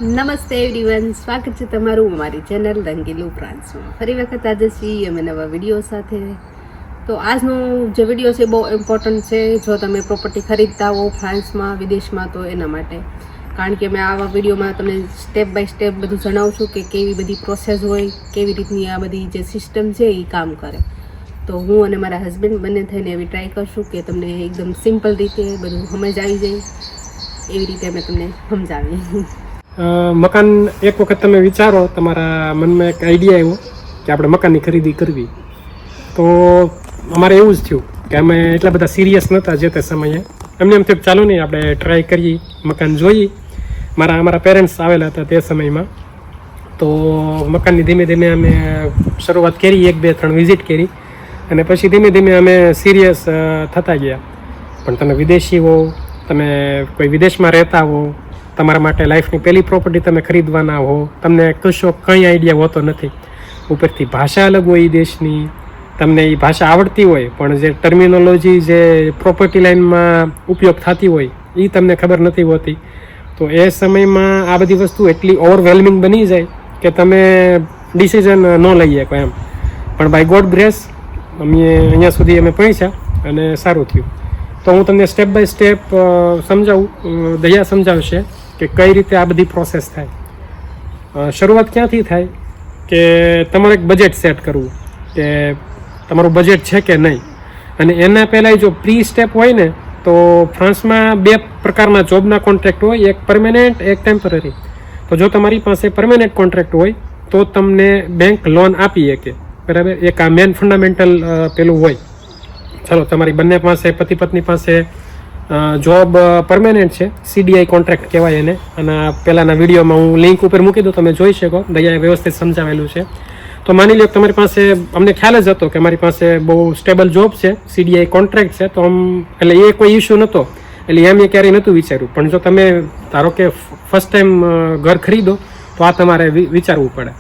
નમસ્તે એવરીવન, સ્વાગત છે તમારું અમારી ચેનલ રંગીલું ફ્રાન્સમાં. ફરી વખત આજે છીએ અમે નવા વિડીયો સાથે. તો આજનો જે વિડીયો છે બહુ ઇમ્પોર્ટન્ટ છે જો તમે પ્રોપર્ટી ખરીદતા હો ફ્રાન્સમાં, વિદેશમાં, તો એના માટે. કારણ કે મેં આવા વિડીયોમાં તમને સ્ટેપ બાય સ્ટેપ બધું જણાવશું કે કેવી બધી પ્રોસેસ હોય, કેવી રીતની આ બધી જે સિસ્ટમ છે એ કામ કરે. તો હું અને મારા હસબન્ડ બંને થઈને એવી ટ્રાય કરશું કે તમને એકદમ સિમ્પલ રીતે બધું સમજ આવી જાય, એવી રીતે અમે તમને સમજાવીએ. મકાન એક વખત તમે વિચારો, તમારા મનમાં એક આઈડિયા આવ્યો કે આપણે મકાનની ખરીદી કરવી, તો અમારે એવું જ થયું કે અમે એટલા બધા સિરિયસ નહોતા જે તે સમયે. એમને એમ થયું ચાલો નહીં આપણે ટ્રાય કરીએ, મકાન જોઈએ. અમારા પેરેન્ટ્સ આવેલા હતા તે સમયમાં, તો મકાનની ધીમે ધીમે અમે શરૂઆત કરી, 1, 2, 3 વિઝિટ કરી, અને પછી ધીમે ધીમે અમે સિરિયસ થતા ગયા. પણ તમે વિદેશી હો, તમે કોઈ વિદેશમાં રહેતા હો, તમારા માટે લાઈફની પહેલી પ્રોપર્ટી તમે ખરીદવાના હો, તમને કશો કંઈ આઈડિયા હોતો નથી. ઉપરથી ભાષા અલગ હોય એ દેશની, તમને એ ભાષા આવડતી હોય પણ જે ટર્મિનોલોજી જે પ્રોપર્ટી લાઇનમાં ઉપયોગ થતી હોય એ તમને ખબર નથી હોતી. તો એ સમયમાં આ બધી વસ્તુ એટલી ઓવરવેલ્મિંગ બની જાય કે તમે ડિસિઝન ન લઈ શકો એમ. પણ બાય ગોડ ગ્રેસ અહીંયા સુધી અમે પહોંચ્યા અને સારું થયું. તો હું તમને સ્ટેપ બાય સ્ટેપ સમજાવું, દયા સમજાવશે કે કઈ રીતે આ બધી પ્રોસેસ થાય. શરૂઆત ક્યાંથી થાય કે તમારે એક બજેટ સેટ કરવું કે તમારું બજેટ છે કે નહીં. અને એના પહેલાં જો પ્રી સ્ટેપ હોય ને, તો ફ્રાન્સમાં 2 પ્રકારના જોબના કોન્ટ્રાક્ટ હોય, એક પરમેનન્ટ, એક ટેમ્પરરી. તો જો તમારી પાસે પરમેનન્ટ કોન્ટ્રાક્ટ હોય તો તમને બેંક લોન આપી શકે, બરાબર. એક આ મેન ફંડામેન્ટલ પેલું હોય. ચાલો, તમારી બંને પાસે, પતિ પત્ની પાસે જોબ પરમેનન્ટ છે, CDI કોન્ટ્રાક્ટ કહેવાય એને. અને પહેલાંના વિડીયોમાં હું લિંક ઉપર મૂકી દઉં, તમે જોઈ શકો, દયાએ વ્યવસ્થિત સમજાવેલું છે. તો માની લો તમારી પાસે, અમને ખ્યાલ જ હતો કે મારી પાસે બહુ સ્ટેબલ જોબ છે, CDI કોન્ટ્રાક્ટ છે, તો એટલે એ કોઈ ઇસ્યુ નહોતો. એટલે એમ એ ક્યારેય નહોતું વિચાર્યું. પણ જો તમે ધારો કે ફર્સ્ટ ટાઈમ ઘર ખરીદો તો આ તમારે વિચારવું પડે.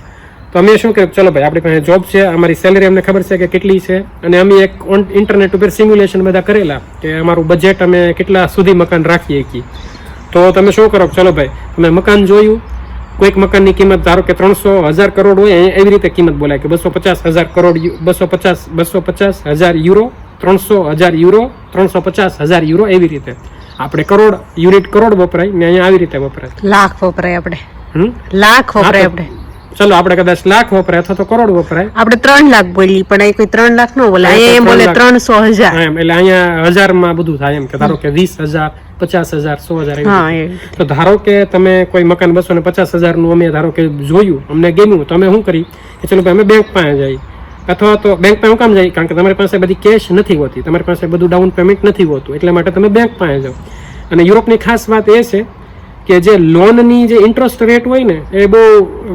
તો અમે શું કહ્યું, ચલો ભાઈ આપણી પાસે જોબ છે, અમારી સેલરી અમને ખબર છે કે કેટલી છે, અને અમે એક ઇન્ટરનેટ ઉપર સિમ્યુલેશન બધા કરેલા કે અમારું બજેટ અમે કેટલા સુધી મકાન રાખીએ છીએ. તો તમે શું કરો, ચલો ભાઈ તમે મકાન જોયું, કોઈક મકાનની કિંમત ધારો કે 300,000 કરોડ હોય, એવી રીતે કિંમત બોલાય કે 250,000 કરોડ, 250,000 યુરો, 300,000 યુરો, 350,000 યુરો, એવી રીતે. આપણે કરોડ, યુનિટ કરોડ વપરાય ને અહીંયા આવી રીતે વપરાય, લાખ વપરાય આપણે, લાખ વપરાય આપણે. ચલો આપણે કદાચ લાખ વપરાય અથવા તો કરોડ વપરાય. આપણે 3 લાખ બોલી, પણ અહીં કોઈ 3 લાખ ન બોલે, એમ બોલે 300,000 એમ. એટલે અહીંયા હજારમાં બધું થાય એમ કે ધારો કે 20,000, 50,000, 100,000. તો ધારો કે તમે કોઈ મકાન 250,000 નું અમે ધારો કે જોયું, અમને ગમ્યું, તો અમે શું કરી કે ચલો ભાઈ અમે બેંક પાસે જઈએ. અથવા તો બેંક પાસે કામ જાય, કારણ કે તમારી પાસે બધી કેશ નથી હોતી, તમારી પાસે બધું ડાઉન પેમેન્ટ નથી હોતું, એટલે માટે તમે બેંક પાસે જાઓ. અને યુરોપની ખાસ વાત એ છે કે જે લોનની જે ઇન્ટરેસ્ટ રેટ હોય ને, એ બહુ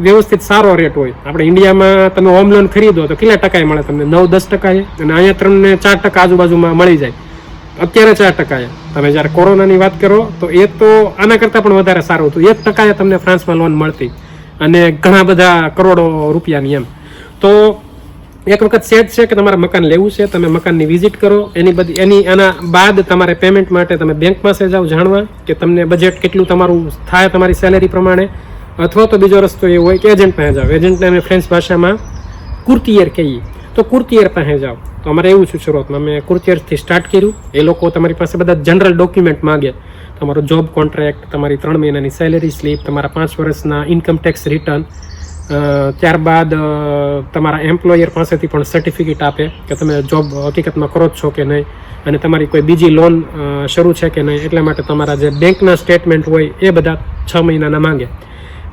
વ્યવસ્થિત સારો રેટ હોય. આપણે ઇન્ડિયામાં તમે હોમ લોન ખરીદો તો કેટલા ટકાએ મળે તમને? 9-10 ટકાએ. અને અહીંયા તમને 4% આજુબાજુમાં મળી જાય. અત્યારે 4%. તમે જ્યારે કોરોનાની વાત કરો તો એ તો આના કરતાં પણ વધારે સારું હતું. 1% તમને ફ્રાન્સમાં લોન મળતી, અને ઘણા બધા કરોડો રૂપિયાની એમ. તો એક વખત સેટ છે કે તમારે મકાન લેવું છે, તમે મકાનની વિઝિટ કરો, આના બાદ તમારે પેમેન્ટ માટે તમે બેંક પાસે જાઓ જાણવા કે તમને બજેટ કેટલું તમારું થાય તમારી સેલેરી પ્રમાણે. અથવા તો બીજો રસ્તો એ હોય કે એજન્ટ પાસે જાઓ. એજન્ટને અમે ફ્રેન્ચ ભાષામાં કુર્તિયર કહીએ, તો કુર્તિયર પાસે જાઓ. તો અમારે એવું છે, શરૂઆતમાં અમે કુર્તિયરથી સ્ટાર્ટ કર્યું. એ લોકો તમારી પાસે બધા જનરલ ડોક્યુમેન્ટ માગે, તમારો જોબ કોન્ટ્રાક્ટ, તમારી 3 મહિનાની સેલેરી સ્લીપ, તમારા 5 વર્ષના ઇન્કમ ટેક્સ રિટર્ન. ત્યારબાદ તમારા એમ્પ્લોયર પાસેથી પણ સર્ટિફિકેટ આપે કે તમે જોબ હકીકતમાં કરો છો કે નહીં, અને તમારી કોઈ બીજી લોન શરૂ છે કે નહીં. એટલા માટે તમારા જે બેંકના સ્ટેટમેન્ટ હોય એ બધા 6 મહિનાના માંગે.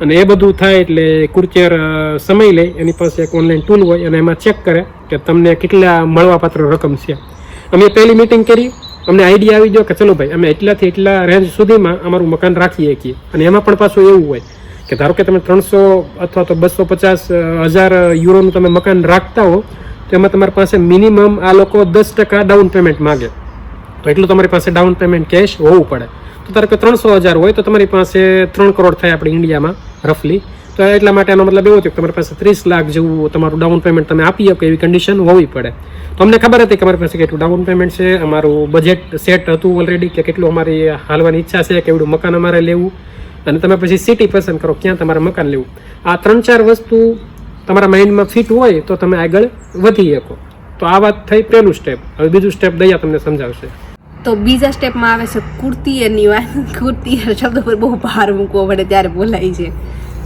અને એ બધું થાય એટલે કુરિયર સમય લે, એની પાસે એક ઓનલાઈન ટૂલ હોય અને એમાં ચેક કરે કે તમને કેટલા મળવાપાત્ર રકમ છે. અમે પહેલી મિટિંગ કરી, અમને આઈડિયા આવી ગયો કે ચલો ભાઈ અમે એટલાથી એટલા રેન્જ સુધીમાં અમારું મકાન રાખીએ છીએ. અને એમાં પણ પાછું એવું હોય કે ધારો કે તમે 300 અથવા તો 250,000 યુરોનું તમે મકાન રાખતા હો, તો એમાં તમારી પાસે મિનિમમ આ લોકો 10% ડાઉન પેમેન્ટ માગે. તો એટલું તમારી પાસે ડાઉન પેમેન્ટ કેશ હોવું પડે. તો ધારો કે 300,000 હોય તો તમારી પાસે 3 કરોડ થાય આપણે ઇન્ડિયામાં રફલી. તો એટલા માટે એનો મતલબ એવો થયો કે તમારી પાસે 30 લાખ જેવું તમારું ડાઉન પેમેન્ટ તમે આપી શકો એવી કન્ડિશન હોવી પડે. તો અમને ખબર હતી કે અમારી પાસે કેટલું ડાઉન પેમેન્ટ છે, અમારું બજેટ સેટ હતું ઓલરેડી કે કેટલું અમારી હાલવાની ઈચ્છા છે, કેવડું મકાન અમારે લેવું. અને તમે પછી સિટી પસંદ કરો ક્યાં તમારે મકાન લેવું. આ 3-4 વસ્તુ તમારા માઇન્ડમાં ફિટ હોય તો તમે આગળ વધી શકો. તો આ વાત થઈ પહેલું સ્ટેપ. હવે બીજું સ્ટેપ દયા તમને સમજાવશે. તો બીજા સ્ટેપમાં આવે છે કુર્તિયરની વાત. કુર્તિયર શબ્દ પર બહુ ભાર મૂકવો પડે ત્યારે બોલાય છે.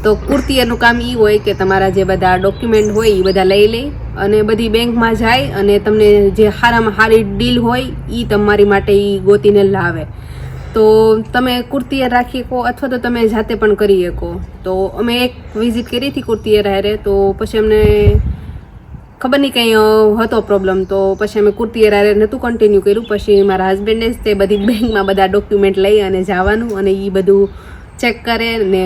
તો કુર્તિયરનું કામ એ હોય કે તમારા જે બધા ડોક્યુમેન્ટ હોય એ બધા લઈ લે અને બધી બેંકમાં જાય અને તમને જે સારામાં સારી ડીલ હોય એ તમારી માટે એ ગોતીને લાવે. તો તમે કુર્તિયર રાખી શકો અથવા તો તમે જાતે પણ કરી શકો. તો અમે એક વિઝિટ કરી હતી કુર્તિયર હારે, તો પછી અમને ખબર નહીં કંઈ હતો પ્રોબ્લેમ, તો પછી અમે કુર્તિયર હારે નહોતું કન્ટિન્યુ કર્યું. પછી મારા હસબન્ડે જ તે બધી બેંકમાં બધા ડોક્યુમેન્ટ લઈ અને જવાનું અને એ બધું ચેક કરે ને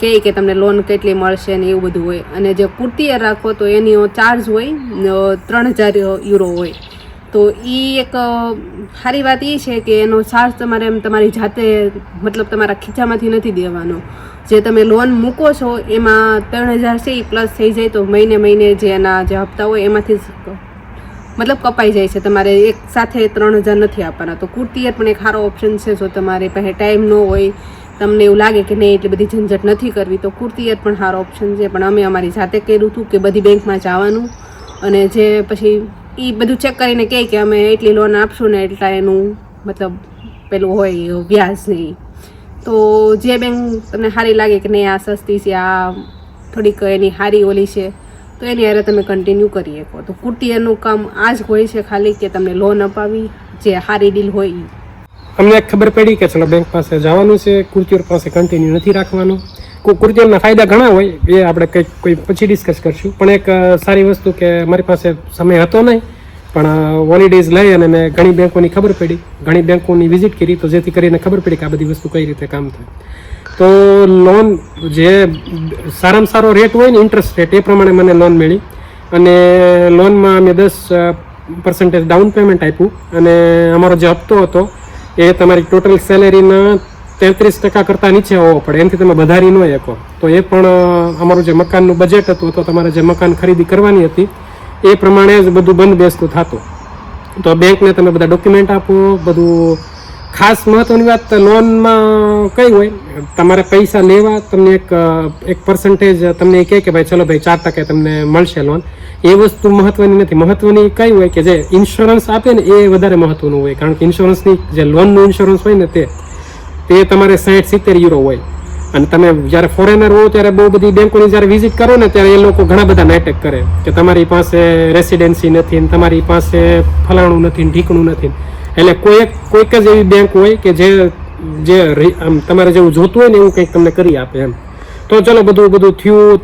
કહે કે તમને લોન કેટલી મળશે ને એવું બધું હોય. અને જે કુર્તિયર રાખો તો એની ચાર્જ હોય 3000 યુરો હોય. તો એ એક સારી વાત એ છે કે એનો ચાર્જ તમારે એમ તમારી જાતે મતલબ તમારા ખીચામાંથી નથી દેવાનો. જે તમે લોન મૂકો છો એમાં 3000 છે એ પ્લસ થઈ જાય તો મહિને જે એના જે હપ્તા હોય એમાંથી જ મતલબ કપાઈ જાય છે. તમારે એક સાથે 3000 નથી આપવાના. તો કુર્તિયર પણ એક સારો ઓપ્શન છે. જો તમારી પાસે ટાઈમ ન હોય, તમને એવું લાગે કે નહીં એટલી બધી ઝંઝટ નથી કરવી, તો કુર્તિયર પણ સારો ઓપ્શન છે. પણ અમે અમારી જાતે કર્યું હતું કે બધી બેંકમાં જવાનું અને જે પછી એ બધું ચેક કરીને કહે કે અમે એટલી લોન આપશું ને એટલા એનું મતલબ પેલું હોય વ્યાજ નહીં. તો જે બેંક તમને સારી લાગે કે નહીં આ સસ્તી છે, આ થોડીક એની સારી ઓલી છે, તો એની હારે તમે કન્ટિન્યુ કરી શકો. તો કુર્તિયરનું કામ આ જ હોય છે ખાલી કે તમને લોન અપાવી જે સારી ડીલ હોય એ. અમને એક ખબર પડી કે ચલો બેંક પાસે જવાનું છે, કુર્તિયર પાસે કન્ટિન્યુ નથી રાખવાનું. કુર્તિયરના ફાયદા ઘણા હોય, એ આપણે કંઈક કોઈ પછી ડિસ્કસ કરશું. પણ એક સારી વસ્તુ કે મારી પાસે સમય હતો નહીં, પણ હોલિડેઝ લઈ અને મેં ઘણી બેંકોની ખબર પડી, ઘણી બેંકોની વિઝિટ કરી, તો જેથી કરીને ખબર પડી કે આ બધી વસ્તુ કઈ રીતે કામ થાય. તો લોન જે સારામાં સારો રેટ હોય ને ઇન્ટરેસ્ટ રેટ, એ પ્રમાણે મને લોન મળી અને લોનમાં અમે 10% ડાઉન પેમેન્ટ આપ્યું અને અમારો જે હપ્તો હતો એ તમારી ટોટલ સેલેરીના 33% કરતાં નીચે હોવો પડે, એનાથી તમે વધારી ન શકો. તો એ પણ અમારું જે મકાનનું બજેટ હતું તો તમારે જે મકાન ખરીદી કરવાની હતી એ પ્રમાણે જ બધું બંધ બેસતું થતું. તો બેંકને તમે બધા ડોક્યુમેન્ટ આપો બધું. ખાસ મહત્વની વાત લોનમાં કઈ હોય, તમારે પૈસા લેવા તમને એક પર્સન્ટેજ તમને કહે કે ભાઈ ચલો ભાઈ 4% તમને મળશે લોન, એ વસ્તુ મહત્વની નથી. મહત્વની કઈ હોય કે જે ઇન્સ્યોરન્સ આપે ને એ વધારે મહત્વનું હોય. કારણ કે ઇન્સ્યોરન્સની જે લોનનું ઇન્સ્યોરન્સ હોય ને તે તમારે 60-70 યુરો હોય. અને તમે જ્યારે ફોરેનર હો ત્યારે બહુ બધી બેંકોની જ્યારે વિઝિટ કરો ને ત્યારે એ લોકો ઘણા બધા નાટક કરે કે તમારી પાસે રેસિડેન્સી નથી, તમારી પાસે ફલાણું નથી, ઢીકણું નથી. એટલે કોઈક જ એવી બેંક હોય કે જે આમ તમારે જેવું જોતું હોય ને એવું કંઈક તમને કરી આપે એમ. તો ચલો બધું થયું.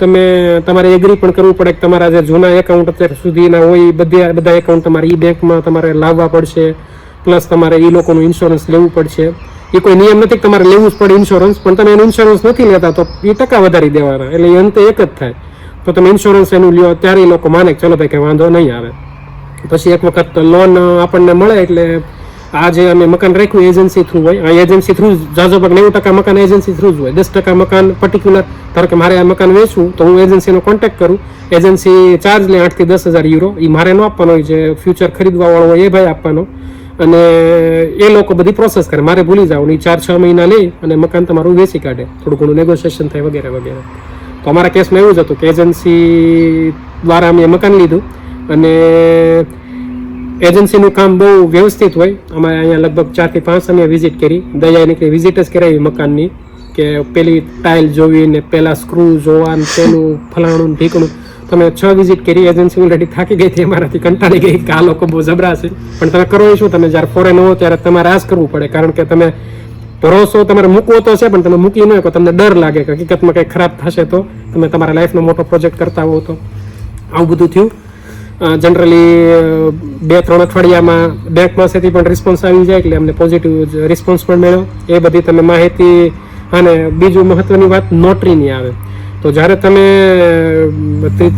તમારે એગ્રી પણ કરવું પડે કે તમારા જે જૂના એકાઉન્ટ અત્યાર સુધીના હોય બધા એકાઉન્ટ તમારે એ બેંકમાં તમારે લાવવા પડશે. પ્લસ તમારે એ લોકોનું ઇન્સ્યોરન્સ લેવું પડશે. એ કોઈ નિયમ નથી કે તમારે લેવું જ પડે ઇન્સ્યોરન્સ, પણ તમે એનું ઇન્સ્યોરન્સ નથી લેતા તો એ ટકા વધારી દેવાના, એટલે એ અંતે એક જ થાય. તો તમે ઇન્સ્યોરન્સ એનું લ્યો ત્યારે એ લોકો માને કે ચલો ભાઈ કંઈ વાંધો નહીં આવે. પછી એક વખત લોન આપણને મળે એટલે આ જે અમે મકાન રાખ્યું એજન્સી થ્રુ હોય, આ એજન્સી થ્રુ જાજો ભાગ 90% મકાન એજન્સી થ્રુ જ હોય. 10% મકાન પર્ટિક્યુલર, ધારો કે મારે આ મકાન વેચવું તો હું એજન્સીનો કોન્ટેક્ટ કરું, એજન્સી ચાર્જ લે 8 થી 10,000 યુરો, એ મારે ન આપવાનો હોય, જે ફ્યુચર ખરીદવા વાળો હોય એ ભાઈ આપવાનો. અને એ લોકો બધી પ્રોસેસ કરે, મારે ભૂલી જાવ નહીં, 4-6 મહિના લે અને મકાન તમારું વેચી કાઢે, થોડું ઘણું નેગોશિએશન થાય વગેરે વગેરે. તો અમારા કેસમાં એવું જ હતું કે એજન્સી દ્વારા અમે મકાન લીધું અને એજન્સીનું કામ બહુ વ્યવસ્થિત હોય. અમારે અહીંયા લગભગ 4 થી 5 અમે વિઝિટ કરી, દયા નીકળી વિઝિટ જ કરાવી મકાનની, કે પેલી ટાઇલ જોવી ને પેલા સ્ક્રૂ જોવા ને પેલું ફલાણું ઢીકણું. તમે 6 વિઝિટ કરી, એજન્સી ઓલરેડી થાકી ગઈ હતી, અમારાથી કંટાળી ગઈ કે આ લોકો બહુ જબરા છે. પણ તમે કરો શું, તમે જ્યારે ફોરેન હો ત્યારે તમારે આ જ કરવું પડે, કારણ કે તમે ભરોસો તમારે મૂકવો તો છે પણ તમે મૂકી ન શકો, તમને ડર લાગે કે હકીકતમાં કંઈ ખરાબ થશે તો તમે તમારા લાઈફનો મોટો પ્રોજેક્ટ કરતા હો તો. આવું બધું થયું. જનરલી 2-3 અઠવાડિયામાં બેંક પાસેથી પણ રિસ્પોન્સ આવી જાય, એટલે અમને પોઝિટિવ રિસ્પોન્સ પણ મળ્યો. એ બધી તમે માહિતી. અને બીજું મહત્વની વાત નોટરીની આવે. તો જ્યારે તમે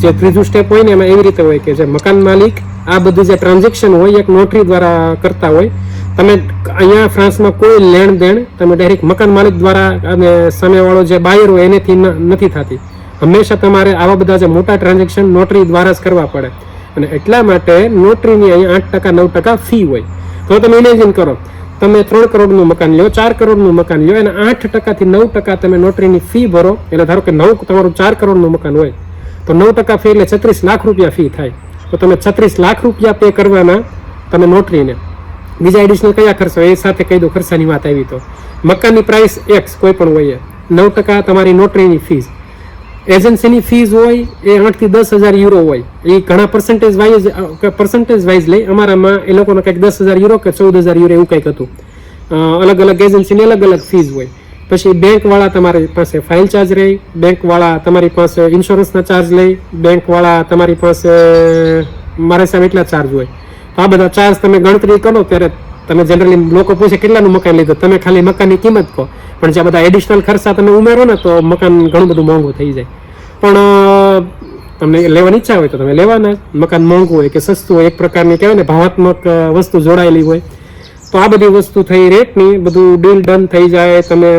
જે ત્રીજું સ્ટેપ હોય ને એમાં એવી રીતે હોય કે જે મકાન માલિક આ બધું જે ટ્રાન્ઝેક્શન હોય એક નોટરી દ્વારા કરતા હોય. તમે અહીંયા ફ્રાન્સમાં કોઈ લેણ દેણ તમે ડાયરેક્ટ મકાન માલિક દ્વારા અને સામેવાળો જે બાયર હોય એનેથી નથી થતી. હંમેશા તમારે આવા બધા જે મોટા ટ્રાન્ઝેક્શન નોટરી દ્વારા જ કરવા પડે. અને એટલા માટે નોટરીની અહીંયા 8%-9% ફી હોય. તો તમે ઇમેજિન કરો તમે 3 કરોડનું મકાન લ્યો, 4 કરોડનું મકાન લ્યો, અને 8% થી 9% તમે નોટરીની ફી ભરો, એટલે ધારો કે તમારું 4 કરોડનું મકાન હોય તો 9% ફી એટલે 36 લાખ રૂપિયા ફી થાય. તો તમે 36 લાખ રૂપિયા પે કરવાના તમે નોટરીને. બીજા એડિશનલ કયા ખર્ચો એ સાથે કહી દો, ખર્ચાની વાત આવી તો મકાનની પ્રાઇસ X કોઈ પણ હોય, 9% તમારી નોટરીની ફીસ. એજન્સીની ફીસ હોય એ 8 થી 10,000 યુરો હોય, એ ઘણા પર્સન્ટેજ વાઇઝ લઈ. અમારામાં એ લોકોને કંઈક 10,000 યુરો કે 14,000 યુરો એવું કંઈક હતું. અલગ અલગ એજન્સીની અલગ અલગ ફીસ હોય. પછી બેંકવાળા તમારી પાસે ફાઇલ ચાર્જ રહે, બેંકવાળા તમારી પાસે ઇન્સ્યોરન્સના ચાર્જ લે, બેંકવાળા તમારી પાસે મારા સામે એટલા ચાર્જ હોય. તો આ બધા ચાર્જ તમે ગણતરી કરો ત્યારે તમે જનરલી લોકો પૂછે કેટલાનું મકાન લીધું, તમે ખાલી મકાનની કિંમત કહો, પણ જે બધા એડિશનલ ખર્ચા તમે ઉમેરો ને તો મકાન ઘણું બધું મોંઘું થઈ જાય. પણ તમને લેવાની ઈચ્છા હોય તો તમે લેવાના. મકાન મોંઘું હોય કે સસ્તું હોય, એક પ્રકારની કહેવાય ને ભાવાત્મક વસ્તુ જોડાયેલી હોય. તો આ બધી વસ્તુ થઈ રેટની, બધું ડીલ ડન થઈ જાય. તમે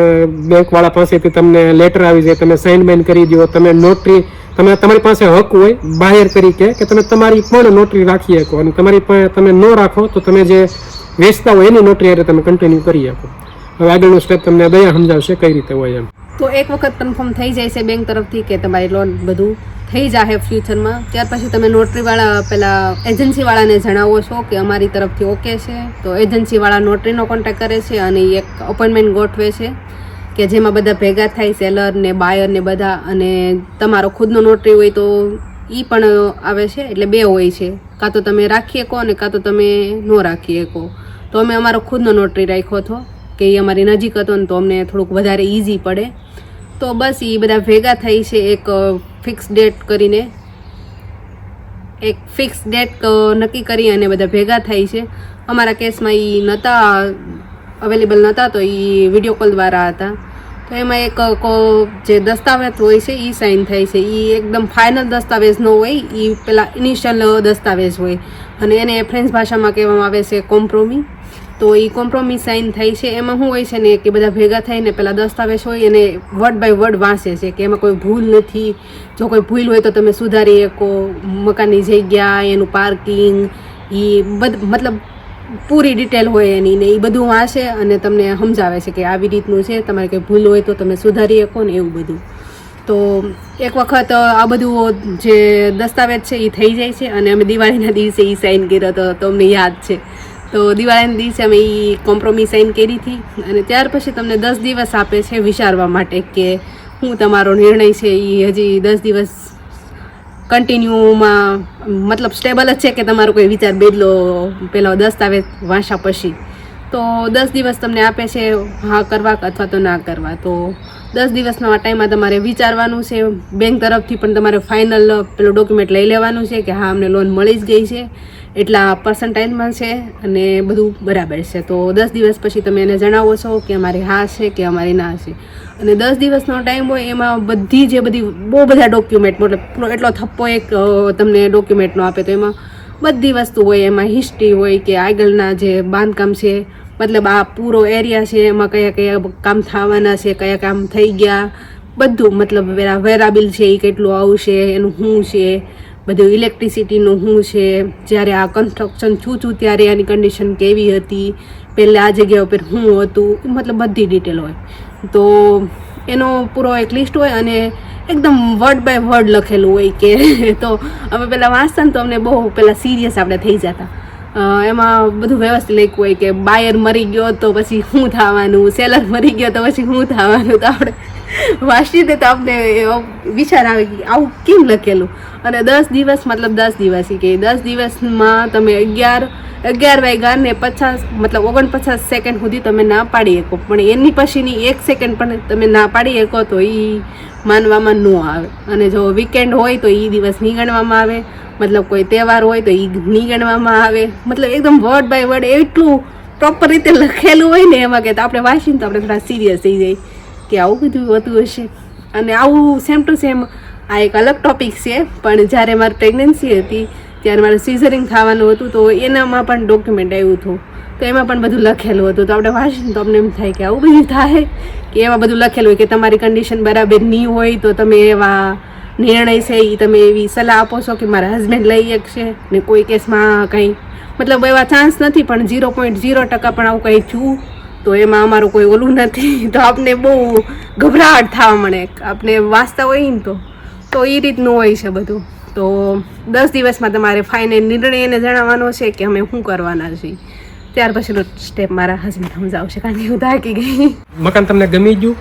બેંકવાળા પાસેથી તમને લેટર આવી જાય, તમે સાઇન બાઇન કરી દો, તમે નોટરી તમારી પાસે હક હોય બાહેર તરીકે કે તમે તમારી પણ નોટરી રાખી શકો, અને તમારી પાસે તમે ન રાખો તો તમે જે વેચતા હોય એની નોટરી એટલે તમે કન્ટિન્યુ કરી શકો. હવે આગળનું સ્ટેપ તમને દયા સમજાવશે કઈ રીતે હોય એમ. તો એક વખત કન્ફર્મ થઈ જાય છે બેંક તરફથી કે તમારી લોન બધું થઈ જાય ફ્યુચરમાં, ત્યાર પછી તમે નોટરીવાળા પહેલાં એજન્સીવાળાને જણાવો છો કે અમારી તરફથી ઓકે છે. તો એજન્સીવાળા નોટરીનો કોન્ટેક્ટ કરે છે અને એક અપોઇન્ટમેન્ટ ગોઠવે છે કે જેમાં બધા ભેગા થાય, સેલર ને બાયર ને બધા. અને તમારો ખુદનો નોટરી હોય તો એ પણ આવે છે, એટલે 2 હોય છે, કાં તો તમે રાખી શકો અને કાં તો તમે ન રાખી શકો. તો અમે અમારો ખુદનો નોટરી રાખ્યો હતો કે એ અમારી નજીક હતો ને તો અમને થોડુંક વધારે ઇઝી પડે. તો બસ એ બધા ભેગા થઈ છે એક ફિક્સ ડેટ નક્કી કરી અને બધા ભેગા થાય છે. અમારા કેસમાં એ નહોતા અવેલેબલ નહોતા તો એ વિડીયો કોલ દ્વારા હતા. તો એમાં એક જે દસ્તાવેજ હોય છે એ સાઇન થાય છે. એ એકદમ ફાઇનલ દસ્તાવેજ ન હોય, એ પેલા ઇનિશિયલ દસ્તાવેજ હોય અને એને ફ્રેન્ચ ભાષામાં કહેવામાં આવે છે કોમ્પ્રોમી. તો એ કોમ્પ્રોમિસ સાઇન થાય છે. એમાં શું હોય છે ને કે બધા ભેગા થઈને પેલા દસ્તાવેજ હોય એને વર્ડ બાય વર્ડ વાંચે છે કે એમાં કોઈ ભૂલ નથી. જો કોઈ ભૂલ હોય તો તમે સુધારી શકો, મકાનની જગ્યા, એનું પાર્કિંગ, એ મતલબ પૂરી ડિટેલ હોય એની ને એ બધું વાંચે અને તમને સમજાવે છે કે આવી રીતનું છે, તમારે કંઈ ભૂલ હોય તો તમે સુધારી શકો ને એવું બધું. તો એક વખત આ બધું જે દસ્તાવેજ છે એ થઈ જાય છે અને અમે દિવાળીના દિવસે એ સાઇન કર્યો હતો, તો અમને યાદ છે. તો દિવાળીના દિવસે અમે એ કોમ્પ્રોમિસ સાઇન કરી હતી અને ત્યાર પછી તમને 10 દિવસ આપે છે વિચારવા માટે કે શું તમારો નિર્ણય છે. એ હજી 10 દિવસ કન્ટિન્યુમાં મતલબ સ્ટેબલ જ છે કે તમારો કોઈ વિચાર બદલો પેલો દસ્તાવેજ વાંચા પછી. તો 10 દિવસ તમને આપે છે હા કરવા અથવા તો ના કરવા. તો 10 દિવસના ટાઈમમાં તમારે વિચારવાનું છે. બેંક તરફથી પણ તમારે ફાઇનલ પેલું ડોક્યુમેન્ટ લઈ લેવાનું છે કે હા અમને લોન મળી જ ગઈ છે, એટલા પર્સન્ટાઇજમાં છે અને બધું બરાબર છે. તો 10 દિવસ પછી તમે એને જણાવો છો કે અમારી હા છે કે અમારી ના છે. અને 10 દિવસનો ટાઈમ હોય એમાં બહુ બધા ડોક્યુમેન્ટ, મતલબ એટલો થપ્પો એક તમને ડોક્યુમેન્ટનો આપે તો એમાં બધી વસ્તુ હોય. એમાં હિસ્ટ્રી હોય કે આગળના જે બાંધકામ છે, મતલબ આ પૂરો એરિયા છે એમાં કયા કયા કામ થવાના છે, કયા કામ થઈ ગયા, બધું. મતલબ વેરા બિલ છે એ કેટલું આવશે, એનું શું છે, બધું ઇલેક્ટ્રિસિટીનું શું છે, જ્યારે આ કન્સ્ટ્રક્શન થયું ત્યારે આની કન્ડિશન કેવી હતી, પહેલાં આ જગ્યા ઉપર શું હતું, મતલબ બધી ડિટેલ હોય. તો એનો પૂરો એક લિસ્ટ હોય અને એકદમ વર્ડ બાય વર્ડ લખેલું હોય કે તો અમે પહેલાં વાંચતા ને તો અમને બહુ પહેલાં સિરિયસ આપણે થઈ જતા. એમાં બધું વ્યવસ્થિત લખ્યું હોય કે બાયર મરી ગયો તો પછી શું થવાનું, સેલર મરી ગયો તો પછી શું થવાનું. તો આપણે વાંચી દે તો આપણે વિચાર આવે કે આવું કેમ લખેલું. અને 10 દિવસ મતલબ 10 દિવસ કે 10 દિવસમાં તમે 11 વાગ્યા ને 49 સેકન્ડ સુધી તમે ના પાડી શકો, પણ એની પછીની 1 સેકન્ડ પણ તમે ના પાડી શકો તો એ માનવામાં ન આવે. અને જો વીકેન્ડ હોય તો એ દિવસ નહીં ગણવામાં આવે, મતલબ કોઈ તહેવાર હોય તો એ નહીં ગણવામાં આવે. મતલબ એકદમ વર્ડ બાય વર્ડ એટલું પ્રોપર રીતે લખેલું હોય ને એમાં કે આપણે વાંચીને તો આપણે થોડા સિરિયસ થઈ જાય કે આવું બધું હોતું હશે. અને આવું સેમ ટુ સેમ આ એક અલગ ટોપિક છે, પણ જ્યારે મારી પ્રેગ્નન્સી હતી ત્યારે મારે સિઝરિંગ થવાનું હતું તો એનામાં પણ ડોક્યુમેન્ટ આવ્યું હતું. તો એમાં પણ બધું લખેલું હતું. તો આપણે વાંચીને તો અમને એમ થાય કે આવું બધું થાય કે એમાં બધું લખેલું હોય કે તમારી કન્ડિશન બરાબર નહીં હોય તો તમે એવા નિર્ણય છે એ તમે એવી સલાહ આપો છો કે મારા હસબન્ડ લઈ શકશે ને કોઈ કેસમાં કંઈ મતલબ એવા ચાન્સ નથી પણ 0.0% પણ આવું કંઈ થયું તો એમાં અમારું કોઈ ઓલું નથી તો આપને બહુ ગભરાટ થવા મળે આપણે વાંચતા હોય ને તો એ રીતનું હોય છે બધું. તો 10 દિવસમાં તમારે ફાઇનલ નિર્ણય એને જણાવવાનો છે કે અમે શું કરવાના છીએ. ત્યાર પછીનો સ્ટેપ મારા હસબન્ડ સમજાવશે કારણ કે હું થાકી ગઈ. મકાન તમને ગમી ગયું,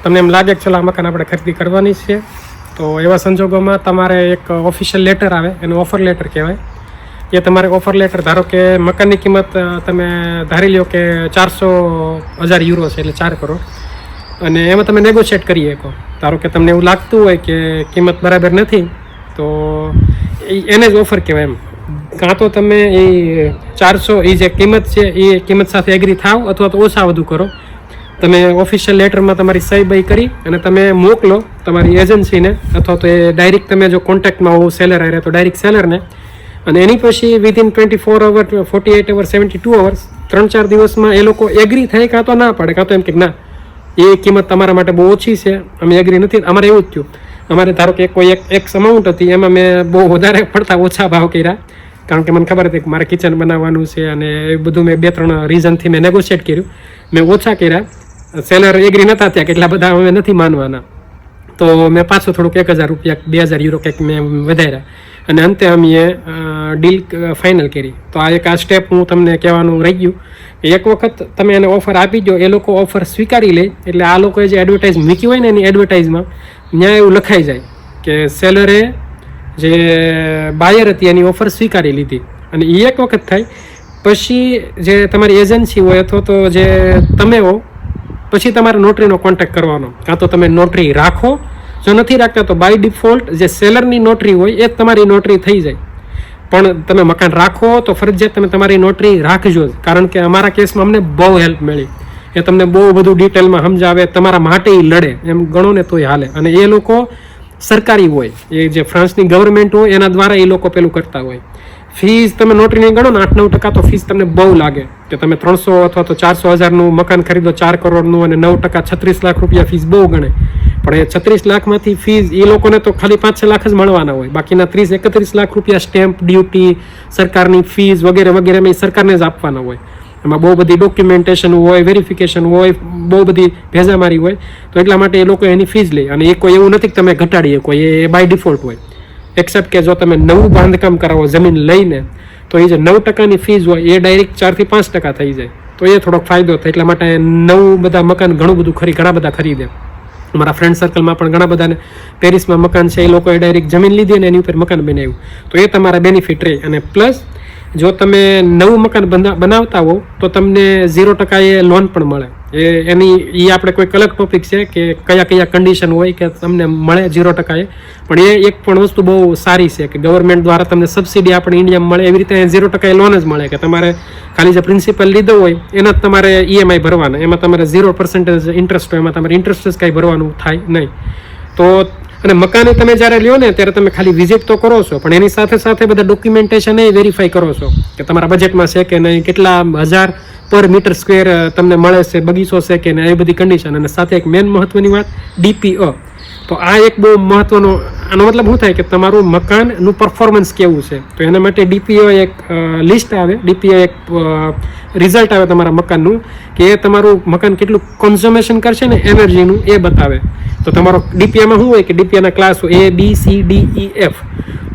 તમને એમ લાગે કે ચલો આ મકાન આપણે ખરીદી કરવાની છે, તો એવા સંજોગોમાં તમારે એક ઓફિશિયલ લેટર આવે, એનું ઓફર લેટર કહેવાય. એ તમારે ઓફર લેટર, ધારો કે મકાનની કિંમત તમે ધારી લો કે 400,000 યુરો છે, એટલે 4 કરોડ, અને એમાં તમે નેગોશિએટ કરી શકો. ધારો કે તમને એવું લાગતું હોય કે કિંમત બરાબર નથી, તો એને જ ઓફર કહેવાય. એમ કાં તો તમે એ 400 એ જે કિંમત છે એ કિંમત સાથે એગ્રી થાવ, અથવા તો ઓછા વધુ કરો. તમે ઓફિશિયલ લેટરમાં તમારી સહી બહી કરી અને તમે મોકલો તમારી એજન્સીને, અથવા તો એ ડાયરેક્ટ તમે જો કોન્ટેક્ટમાં હો સેલર આવે તો ડાયરેક્ટ સેલરને, અને એની પછી વિધિન 24 અવર, 48 અવર, 72 અવર્સ, 3-4 દિવસમાં એ લોકો એગ્રી થાય, કાં તો ના પાડે, કાં તો એમ કે ના એ કિંમત તમારા માટે બહુ ઓછી છે, અમે એગ્રી નથી. અમારે એવું જ થયું. અમારે ધારો કે કોઈ એક અમાઉન્ટ હતી, એમાં મેં બહુ વધારે પડતા ઓછા ભાવ કર્યા, કારણ કે મને ખબર હતી કે મારે કિચન બનાવવાનું છે, અને એ બધું મેં 2-3 રીઝનથી મેં નેગોશિએટ કર્યું. મેં ઓછા કર્યા, સેલર એગ્રી નહોતા થયા કે એટલા બધા અમે નથી માનવાના, તો મેં પાછું થોડુંક 1,000 રૂપિયા, 2,000 યુરો કંઈક મેં વધાર્યા, અને અંતે અમે ડીલ ફાઇનલ કરી. તો આ સ્ટેપ હું તમને કહેવાનું રહી ગયું. એક વખત તમે એને ઓફર આપી દો, એ લોકો ઓફર સ્વીકારી લે, એટલે આ લોકોએ જે એડવર્ટાઇઝ મૂકી હોય ને એની એડવર્ટાઇઝમાં ત્યાં એવું લખાઈ જાય કે સેલરે જે બાયર હતી એની ઓફર સ્વીકારી લીધી. અને એ એક વખત થાય પછી જે તમારી એજન્સી હોય અથવા તો જે તમે હો, પછી તમારે નોટરીનો કોન્ટેક્ટ કરવાનો. કાં તો તમે નોટરી રાખો, જો નથી રાખતા તો બાય ડિફોલ્ટ જે સેલરની નોટરી હોય એ જ તમારી નોટરી થઈ જાય. પણ તમે મકાન રાખો તો ફરજિયાત તમે તમારી નોટરી રાખજો, કારણ કે અમારા કેસમાં અમને બહુ હેલ્પ મળી. એ તમને બહુ બધું ડિટેલમાં સમજાવે, તમારા માટે એ લડે, એમ ગણો ને તોય હાલે. અને એ લોકો સરકારી હોય, એ જે ફ્રાન્સની ગવર્મેન્ટ હોય એના દ્વારા એ લોકો પેલું કરતા હોય. ફીસ તમે નોટરીની ગણો ને 8-9% તો ફીસ તમને બહુ લાગે કે તમે 300 અથવા તો 400,000નું મકાન ખરીદો 4 કરોડનું, અને 9% 36 લાખ રૂપિયા ફીસ બહુ ગણે. પણ એ 36 લાખમાંથી ફીસ એ લોકોને તો ખાલી 5-6 લાખ જ મળવાના હોય, બાકીના 30-31 લાખ રૂપિયા સ્ટેમ્પ ડ્યુટી, સરકારની ફીસ વગેરે વગેરે એ સરકારને જ આપવાના હોય. એમાં બહુ બધી ડોક્યુમેન્ટેશન હોય, વેરિફિકેશન હોય, બહુ બધી ભેજામારી હોય. તો એટલા માટે એ લોકો એની ફીસ લે. અને એ કોઈ એવું નથી કે તમે ઘટાડી શકો, એ બાય ડિફોલ્ટ હોય. એક્સેપ્ટ કે જો તમે નવું બાંધકામ કરાવો જમીન લઈને, તો એ જે 9%ની ફીસ હોય એ ડાયરેક્ટ 4-5% થઈ જાય. તો એ થોડોક ફાયદો થાય. એટલા માટે નવું બધા મકાન ઘણા બધા ખરીદે. મારા ફ્રેન્ડ સર્કલમાં પણ ઘણા બધાને પેરિસમાં મકાન છે, એ લોકોએ ડાયરેક્ટ જમીન લીધી અને એની ઉપર મકાન બનાવ્યું. તો એ તમારા બેનિફિટ રહે. અને પ્લસ જો તમે નવું મકાન બનાવતા હો તો તમને 0% એ લોન પણ મળે. એ આપણે કોઈ અલગ ટોપિક છે કે કયા કન્ડિશન હોય કે તમને મળે 0%. પણ એ એક પણ વસ્તુ બહુ સારી છે કે ગવર્મેન્ટ દ્વારા તમને સબસિડી આપણે ઇન્ડિયામાં મળે, એવી રીતે 0% લોન જ મળે કે તમારે ખાલી જે પ્રિન્સિપલ લીધો હોય એના જ તમારે EMI ભરવાના, એમાં તમારે 0% ઇન્ટરેસ્ટ હોય, એમાં તમારે ઇન્ટરેસ્ટ જ કાંઈ ભરવાનું થાય નહીં. તો અને મકાને તમે જ્યારે લ્યો ને ત્યારે તમે ખાલી વિઝિટ તો કરો છો, પણ એની સાથે સાથે બધા ડોક્યુમેન્ટેશન એ વેરીફાઈ કરો છો કે તમારા બજેટમાં છે કે નહીં, કેટલા હજાર પર મીટર સ્ક્વેર તમને મળે છે, બગીચો છે કે નહીં, એ બધી કન્ડિશન. અને સાથે એક મેન મહત્વની વાત DPA. તો આ એક બહુ મહત્વનો, આનો મતલબ શું થાય કે તમારું મકાનનું પરફોર્મન્સ કેવું છે. તો એના માટે DPA એક લિસ્ટ આવે, DPA એક રિઝલ્ટ આવે તમારા મકાનનું કે એ તમારું મકાન કેટલું કન્ઝ્યુમેશન કરશે ને એનર્જીનું એ બતાવે. તો તમારો DPAમાં શું હોય કે DPAના ક્લાસ હોય A, B, C, D, E, F.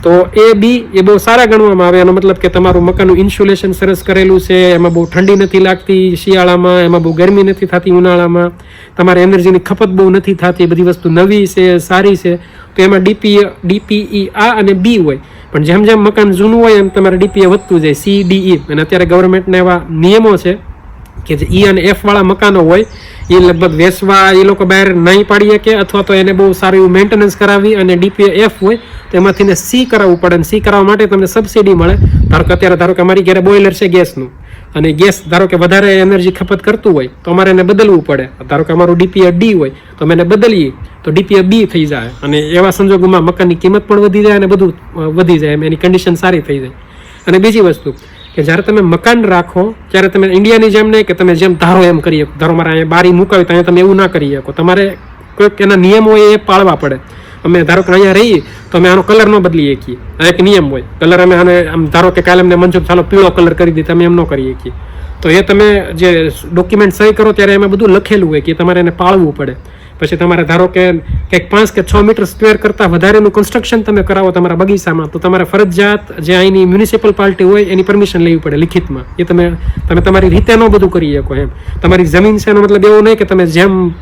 તો A, B એ બહુ સારા ગણવામાં આવે. એનો મતલબ કે તમારું મકાનનું ઇન્સ્યુલેશન સરસ કરેલું છે, એમાં બહુ ઠંડી નથી લાગતી શિયાળામાં, એમાં બહુ ગરમી નથી થતી ઉનાળામાં, તમારે એનર્જીની ખપત બહુ નથી થતી, બધી વસ્તુ નવી છે, સારી છે. તો એમાં DPE A અને B હોય. પણ જેમ જેમ મકાન જૂનું હોય એમ તમારે DPA વધતું જાય, C, D, E. અને અત્યારે ગવર્મેન્ટના એવા નિયમો છે કે જે E અને F વાળા મકાનો હોય એ લગભગ વેચવા એ લોકો બહાર નહીં પાડી શકે, અથવા તો એને બહુ સારું એવું મેન્ટેનન્સ કરાવી, અને DPA F હોય તો એમાંથી C કરાવવું પડે. અને C કરાવવા માટે તમને સબસિડી મળે. ધારો કે અમારી ઘરે બોઇલર છે ગેસનું, અને ગેસ ધારો કે વધારે એનર્જી ખપત કરતું હોય તો અમારે એને બદલવું પડે. ધારો કે અમારું DPA D હોય તો અમે એને બદલીએ તો DPA B થઈ જાય. અને એવા સંજોગોમાં મકાનની કિંમત પણ વધી જાય અને બધું વધી જાય, એની કન્ડિશન સારી થઈ જાય. અને બીજી વસ્તુ કે જ્યારે તમે મકાન રાખો ત્યારે તમે ઇન્ડિયાની જેમ નહીં કે તમે જેમ ધારો એમ કરીએ. ધારો મારે અહીંયા બારી મુકાવી તો અહીંયા તમે એવું ના કરી શકો, તમારે કોઈક એના નિયમો એ પાળવા પડે. અમે ધારો કે અહીંયા રહીએ તો અમે આનો કલર ન બદલી શકીએ. આ એક નિયમ હોય. કલર અમે આને આમ ધારો કે કાલે અમને મંજૂર ચાલો પીળો કલર કરી દઈએ, તમે એમ ન કરી શકીએ. તો એ તમે જે ડોક્યુમેન્ટ સહી કરો ત્યારે એમાં બધું લખેલું હોય કે તમારે એને પાળવું પડે. પછી તમારે ધારો કે કંઈક 5 કે 6 મીટર સ્ક્વેર કરતાં વધારેનું કન્સ્ટ્રક્શન તમે કરાવો તમારા બગીચામાં, તો તમારે ફરજિયાત જે અહીંની મ્યુનિસિપલ પાર્ટી હોય એની પરમિશન લેવી પડે લિખિતમાં. એ તમે તમારી રીતે ન બધું કરી શકો એમ. તમારી જમીન છે એનો મતલબ એવો નહીં કે તમે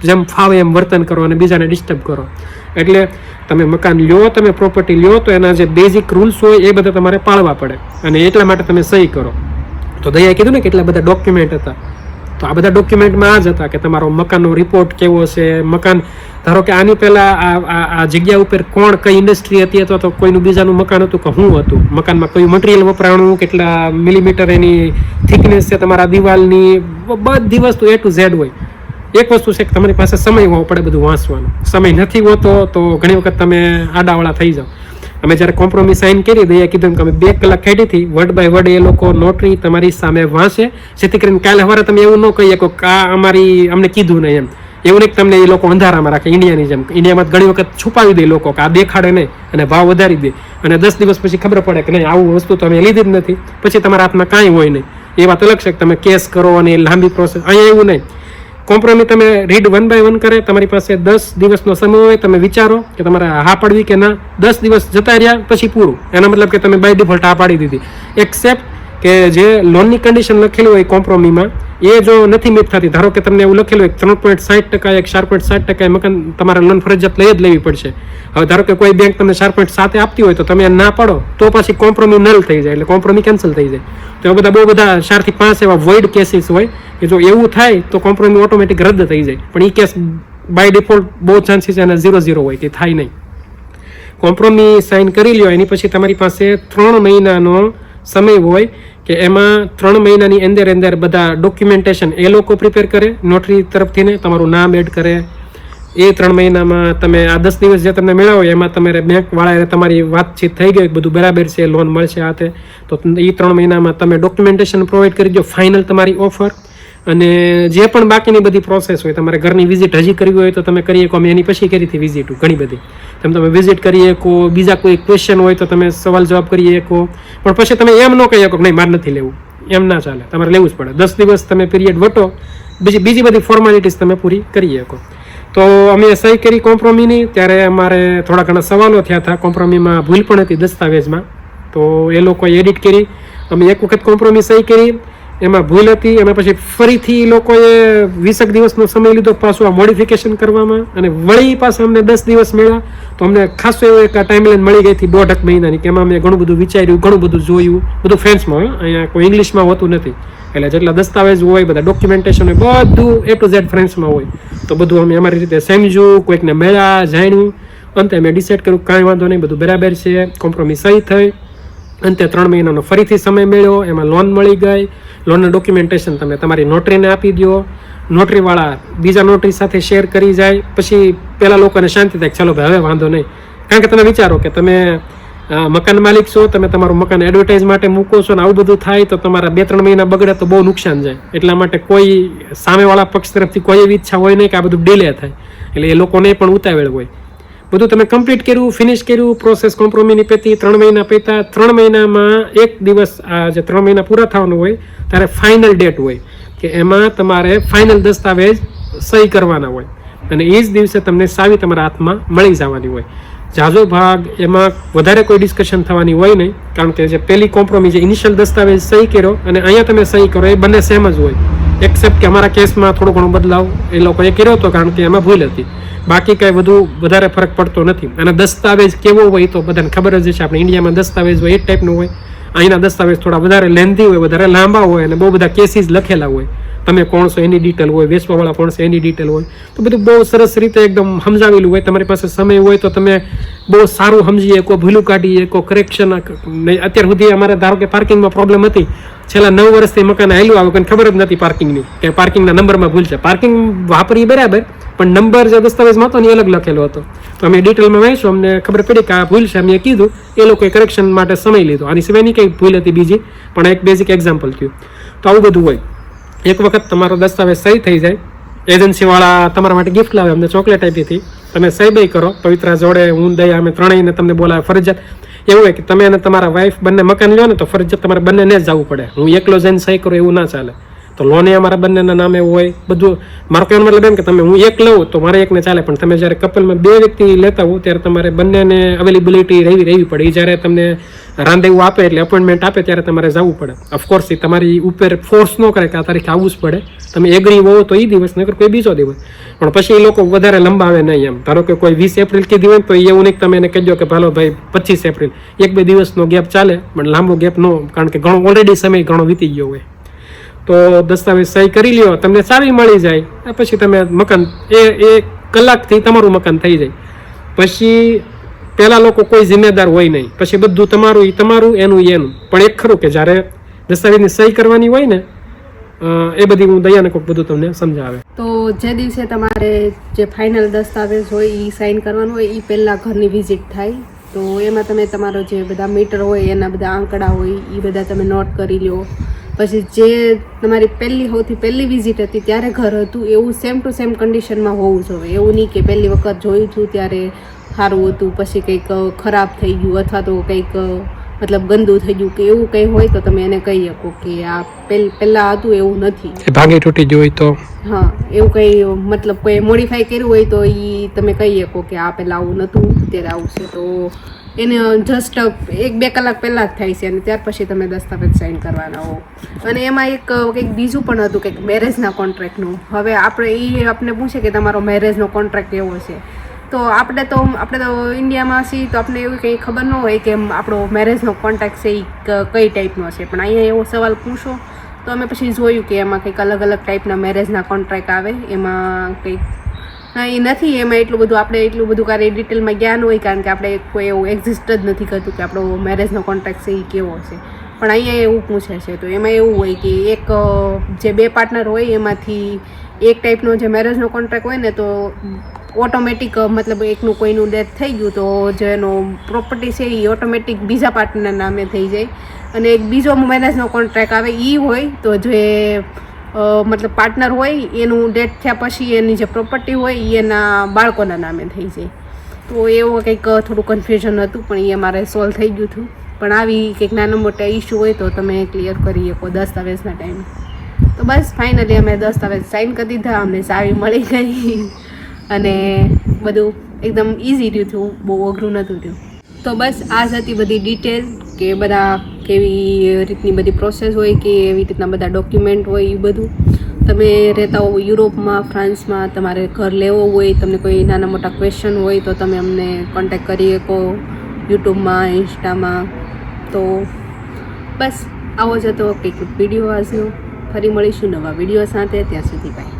જેમ ફાવે એમ વર્તન કરો અને બીજાને ડિસ્ટર્બ કરો. એટલે તમે મકાન લ્યો, તમે પ્રોપર્ટી લ્યો તો એના જે બેઝિક રૂલ્સ હોય એ બધા તમારે પાળવા પડે અને એટલા માટે તમે સહી કરો. તો દયાએ કીધું ને કેટલા બધા ડોક્યુમેન્ટ હતા. તો આ બધા ડોક્યુમેન્ટમાં આ જ હતા કે તમારો મકાનનો રિપોર્ટ કેવો છે, મકાન ધારો કે આની પહેલાં આ જગ્યા ઉપર કોણ કઈ ઇન્ડસ્ટ્રી હતી અથવા તો કોઈનું બીજાનું મકાન હતું કે શું હતું, મકાનમાં કયું મટીરિયલ વપરાણું, કેટલા મિલીમીટર એની થિકનેસ છે તમારા દિવાલની, બધી વસ્તુ A to Z હોય. એક વસ્તુ છે કે તમારી પાસે સમય હોવો પડે બધું વાંચવાનો. સમય નથી હોતો તો ઘણી વખત તમે આડાવાળા થઈ જાઓ. અમે જ્યારે કોમ્પ્રોમિસ સાઇન કરી દઈએ કીધું કે અમે 2 કલાક કાઢી હતી, વર્ડ બાય વર્ડ એ લોકો નોટરી તમારી સામે વાંચે, જેથી કરીને કાલે સવારે તમે એવું ન કહી શકો કે આ અમને કીધું નહીં એમ. એવું નહીં કે તમને એ લોકો અંધારામાં રાખે ઇન્ડિયાની જેમ. ઇન્ડિયામાં ઘણી વખત છુપાવી દે લોકો કે આ દેખાડે નહીં અને ભાવ વધારી દે અને 10 દિવસ પછી ખબર પડે કે નહીં આવું વસ્તુ તો અમે લીધી જ નથી, પછી તમારા હાથમાં કાંઈ હોય નહીં. એ વાત અલગ છે કે તમે કેસ કરો અને લાંબી પ્રોસેસ. અહીંયા એવું નહીં. કોમ્પ્રોમિસ તમે રીડ 1 by 1 કરે, તમારી પાસે 10 દિવસનો સમય હોય, તમે વિચારો કે તમારે હા પાડવી કે ના. 10 દિવસ જતા રહ્યા પછી પૂરું. એનો મતલબ કે તમે બાય ડિફોલ્ટ હા પાડી દીધી. એક્સેપ્ટ કે જે લોનની કન્ડિશન લખેલી હોય કોમ્પ્રોમીમાં એ જો નથી મીટ થતી, ધારો કે તમને એવું લખેલું હોય 3.60% એક 4.60% મકાન તમારે લોન ફરજિયાત લઈ જ લેવી પડશે. હવે ધારો કે કોઈ બેંક તમને 4.7 આપતી હોય તો તમે ના પાડો તો પછી કોમ્પ્રોમી નલ થઈ જાય, એટલે કોમ્પ્રોમી કેન્સલ થઈ જાય. તો એવા બહુ બધા 4 થી 5 એવા વોઇડ કેસીસ હોય કે જો એવું થાય તો કોમ્પ્રોમી ઓટોમેટિક રદ થઈ જાય. પણ એ કેસ બાય ડિફોલ્ટ બહુ ચાન્સીસ એના 0-0 હોય કે થાય નહીં. કોમ્પ્રોમી સાઇન કરી લ્યો એની પછી તમારી પાસે 3 મહિનાનો સમય હોય કે એમાં 3 મહિનાની અંદર બધા ડોક્યુમેન્ટેશન એ લોકો પ્રિપેર કરે નોટરી તરફથી ને તમારું નામ એડ કરે. એ 3 મહિનામાં તમે આ 10 દિવસ જે તમને મેળવો એમાં તમારે બેંકવાળાએ તમારી વાતચીત થઈ ગઈ બધું બરાબર છે, લોન મળશે આ તે, તો એ 3 મહિનામાં તમે ડોક્યુમેન્ટેશન પ્રોવાઈડ કરી દો, ફાઇનલ તમારી ઓફર. અને જે પણ બાકીની બધી પ્રોસેસ હોય, તમારે ઘરની વિઝિટ હજી કરવી હોય તો તમે કરી શકો. અમે એની પછી કરી હતી વિઝિટ ઘણી બધી, તમે વિઝિટ કરી શકો. બીજા કોઈ ક્વેશ્ચન હોય તો તમે સવાલ જવાબ કરી શકો. પણ પછી તમે એમ ન કહી શકો નહીં મારે નથી લેવું, એમ ના ચાલે, તમારે લેવું જ પડે. 10 દિવસ તમે પીરિયડ વટો, બીજી બધી ફોર્માલિટીઝ તમે પૂરી કરી શકો. તો અમે સહી કરી કોમ્પ્રોમીની, ત્યારે અમારે થોડા ઘણા સવાલો થયા હતા. કોમ્પ્રોમીમાં ભૂલ પણ હતી દસ્તાવેજમાં, તો એ લોકોએ એડિટ કરી. અમે એક વખત કોમ્પ્રોમી સહી કરી, એમાં ભૂલ હતી, એમાં પછી ફરીથી લોકોએ 20 દિવસનો સમય લીધો પાછું આ મોડિફિકેશન કરવામાં, અને વળી પાછા અમને 10 દિવસ મળ્યા. તો અમને ખાસો એવો એક ટાઈમલાઈન મળી ગઈ હતી 1.5 મહિનાની, કે એમાં અમે ઘણું બધું વિચાર્યું, ઘણું બધું જોયું, બધું ફ્રેન્ચમાં હોય, અહીંયા કોઈ ઇંગ્લિશમાં હોતું નથી. એટલે જેટલા દસ્તાવેજ હોય, બધા ડોક્યુમેન્ટેશન હોય, બધું A to Z ફ્રેન્ચમાં હોય. તો બધું અમે અમારી રીતે સમજ્યું, કોઈકને મળ્યા, જાણ્યું. અંતે અમે ડિસાઈડ કર્યું કાંઈ વાંધો નહીં, બધું બરાબર છે. કોમ્પ્રોમિસ સહી થઈ. અંતે 3 મહિનાનો ફરીથી સમય મળ્યો, એમાં લોન મળી ગઈ. લોનનું ડોક્યુમેન્ટેશન તમે તમારી નોટરીને આપી દો, નોટરીવાળા બીજા નોટરી સાથે શેર કરી જાય. પછી પહેલાં લોકોને શાંતિ થાય, ચાલો ભાઈ હવે વાંધો નહીં. કારણ કે તમે વિચારો કે તમે મકાન માલિક છો, તમે તમારું મકાન એડવર્ટાઇઝ માટે મૂકો છો ને આવું બધું થાય તો તમારા 2-3 મહિના બગડે તો બહુ નુકસાન જાય. એટલા માટે કોઈ સામેવાળા પક્ષ તરફથી કોઈ એવી ઈચ્છા હોય નહીં કે આ બધું ડિલે થાય, એટલે એ લોકોને પણ ઉતાવળ હોય. બધું તમે કમ્પ્લીટ કર્યું, ફિનિશ કર્યું, પ્રોસેસ કોમ્પ્રોમીની પેતી 3 મહિના પેતા. 3 મહિનામાં એક દિવસ આ જે 3 મહિના પૂરા થવાનું હોય ત્યારે ફાઇનલ ડેટ હોય કે એમાં તમારે ફાઇનલ દસ્તાવેજ સહી કરવાના હોય, અને એ જ દિવસે તમને ચાવી તમારા હાથમાં મળી જવાની હોય. જાજો ભાગ એમાં વધારે કોઈ ડિસ્કશન થવાની હોય નહીં, કારણ કે જે પહેલી કોમ્પ્રોમી જે ઇનિશિયલ દસ્તાવેજ સહી કર્યો અને અહીંયા તમે સહી કરો એ બંને સેમ જ હોય. એક્સેપ્ટ કે અમારા કેસમાં થોડો ઘણો બદલાવ એ લોકોએ કર્યો હતો, કારણ કે એમાં ભૂલ હતી. બાકી કાંઈ વધારે ફરક પડતો નથી. અને દસ્તાવેજ કેવો હોય તો બધાને ખબર જ છે, આપણે ઇન્ડિયામાં દસ્તાવેજ હોય એ ટાઈપનો હોય. અહીંના દસ્તાવેજ થોડા વધારે લેન્ધી હોય, વધારે લાંબા હોય, અને બહુ બધા કેસીસ લખેલા હોય. તમે કોણ છો એની ડિટેલ હોય, વેચવાવાળા કોણ છે એની ડિટેલ હોય. તો બધું બહુ સરસ રીતે એકદમ સમજાવેલું હોય. તમારી પાસે સમય હોય તો તમે બહુ સારું સમજી શકો, ભૂલું કાઢી શકો, કરેક્શન. અત્યાર સુધી અમારે ધારો કે પાર્કિંગમાં પ્રોબ્લેમ હતી, છેલ્લા 9 વર્ષથી મકાન હાલ્યું આવે, કોઈને ખબર જ નથી પાર્કિંગની, કે પાર્કિંગના નંબરમાં ભૂલ છે. પાર્કિંગ વાપરી બરાબર, પણ નંબર જે દસ્તાવેજમાં હતો ને એ અલગ લખેલો હતો. તો અમે ડિટેલમાં વાંચ્યું, અમને ખબર પડી કે આ ભૂલ છે. અમે કીધું, એ લોકોએ કરેક્શન માટે સમય લીધો. આની સિવાયની કંઈ ભૂલ હતી બીજી, પણ એક બેઝિક એક્ઝામ્પલ થયું. તો આવું બધું હોય. એક વખત તમારો દસ્તાવેજ સહી થઈ જાય એજન્સીવાળા તમારા માટે ગિફ્ટ લાવે, અમને ચોકલેટ આપી હતી, તમે સહી બઈ કરો, પવિત્રા જોડે હું દયા અમે ત્રણેયને તમને બોલાવે ફરજિયાત. એવું હોય કે તમે અને તમારા વાઈફ બંને મકાન લો ને તો ફરજિયાત તમારે બંનેને જ જવું પડે, હું એકલો જઈને સહી કરું એવું ના ચાલે. તો લોન અમારા બંનેના નામે હોય બધું. મારો કહેવાનો મતલબ એમ કે તમે હું એક લઉં તો મારે એકને ચાલે, પણ તમે જ્યારે કપલમાં 2 વ્યક્તિ લેતા હો ત્યારે તમારે બંનેને અવેલેબિલિટી રહેવી પડે. એ જ્યારે તમને રાંધેવું આપે એટલે અપોઇન્ટમેન્ટ આપે ત્યારે તમારે જવું પડે. ઓફકોર્સ એ તમારી ઉપર ફોર્સ ન કરે કે આ તારીખે આવવું જ પડે, તમે એગ્રી હોવો તો એ દિવસ, નકર કોઈ બીજો દિવસ. પણ પછી એ લોકો વધારે લંબાવે નહીં એમ. ધારો કે કોઈ 20 એપ્રિલ કીધી હોય તો એવું નહીં તમે એને કહેજો કે ભાલો ભાઈ 25 એપ્રિલ, 1-2 દિવસનો ગેપ ચાલે, પણ લાંબો ગેપ ન, કારણ કે ઘણો ઓલરેડી સમય ઘણો વીતી ગયો હોય. તો દસ્તાવેજ સહી કરી લ્યો, તમને ચાવી મળી જાય, પછી તમે મકાન એ કલાકથી તમારું મકાન થઈ જાય. પછી પહેલાં લોકો કોઈ જિમ્મેદાર હોય નહીં, પછી બધું તમારું તમારું, એનું. પણ એક ખરું કે જ્યારે દસ્તાવેજની સહી કરવાની હોય ને એ બધી હું દયાને કોઈક બધું તમને સમજાવે. તો જે દિવસે તમારે જે ફાઇનલ દસ્તાવેજ હોય એ સાઇન કરવાનું હોય એ પહેલાં ઘરની વિઝિટ થાય. તો એમાં તમે તમારો જે બધા મીટર હોય એના બધા આંકડા હોય એ બધા તમે નોટ કરી લો. પછી જે તમારી સૌથી પહેલી વિઝિટ હતી ત્યારે ઘર હતું એવું સેમ ટુ સેમ કન્ડિશનમાં હોવું જોઈએ. એવું નહીં કે પહેલી વખત જોયું હતું ત્યારે સારું હતું પછી કંઈક ખરાબ થઈ ગયું અથવા તો કંઈક મતલબ ગંદુ થઈ ગયું કે એવું કંઈ હોય તો તમે એને કહી શકો કે આ પહેલાં હતું એવું નથી, ભાંગી તૂટી ગયું હોય તો. હા, એવું કંઈ મતલબ કોઈ મોડિફાઈ કર્યું હોય તો એ તમે કહી શકો કે આ પહેલાં આવું નહોતું અત્યારે આવું છે. તો એને જસ્ટ 1-2 કલાક પહેલાં જ થાય છે અને ત્યાર પછી તમે દસ્તાવેજ સાઇન કરવાના હો. અને એમાં કંઈક બીજું પણ હતું કંઈક મેરેજના કોન્ટ્રાક્ટનું. હવે આપણે પૂછે કે તમારો મેરેજનો કોન્ટ્રાક્ટ કેવો છે, તો આપણે તો ઇન્ડિયામાં છીએ તો આપણે એવું કંઈ ખબર ન હોય કે આપણો મેરેજનો કોન્ટ્રાક્ટ છે એ કઈ ટાઈપનો છે. પણ અહીંયા એવો સવાલ પૂછો તો અમે પછી જોયું કે એમાં કંઈક અલગ ટાઈપના મેરેજના કોન્ટ્રાક્ટ આવે. એમાં કંઈક એ નથી, એમાં એટલું બધું કાંઈ ડિટેલમાં જ્ઞાન હોય, કારણ કે આપણે કોઈ એવું એક્ઝિસ્ટ જ નથી કરતું કે આપણો મેરેજનો કોન્ટ્રાક્ટ છે એ કેવો છે. પણ અહીંયા એવું પૂછે છે. તો એમાં એવું હોય કે એક જે 2 પાર્ટનર હોય એમાંથી એક ટાઈપનો જે મેરેજનો કોન્ટ્રાક્ટ હોય ને તો ઓટોમેટિક મતલબ એકનું કોઈનું ડેથ થઈ ગયું તો જે એનો પ્રોપર્ટી છે એ ઓટોમેટિક બીજા પાર્ટનરના નામે થઈ જાય. અને એક બીજો મેરેજનો કોન્ટ્રાક્ટ આવે એ હોય તો જે મતલબ પાર્ટનર હોય એનું ડેથ થયા પછી એની જે પ્રોપર્ટી હોય એ એના બાળકોના નામે થઈ જાય. તો એવું કંઈક થોડું કન્ફ્યુઝન હતું પણ એ અમારે સોલ્વ થઈ ગયું હતું. પણ આવી કંઈક નાના મોટા ઇસ્યુ હોય તો તમે ક્લિયર કરી શકો દસ્તાવેજના ટાઈમે. તો બસ ફાઇનલી અમે દસ્તાવેજ સાઇન કરી દીધા, અમને ચાવી મળી ગઈ અને બધું એકદમ ઇઝી રહ્યું હતું, બહુ અઘરું નહોતું થયું. તો બસ આ જ હતી બધી ડિટેલ કે બધા કેવી રીતની બધી પ્રોસેસ હોય કે એવી રીતના બધા ડોક્યુમેન્ટ હોય. એ બધું તમે રહેતા હો યુરોપમાં, ફ્રાન્સમાં, તમારે ઘર લેવો હોય, તમને કોઈ નાના મોટા ક્વેશ્ચન હોય તો તમે અમને કોન્ટેક્ટ કરી શકો યુટ્યુબમાં, ઇન્સ્ટામાં. તો બસ આવો જ હતો કંઈક વિડીયો આજનો. ફરી મળીશું નવા વિડીયો સાથે, ત્યાં સુધી બાય.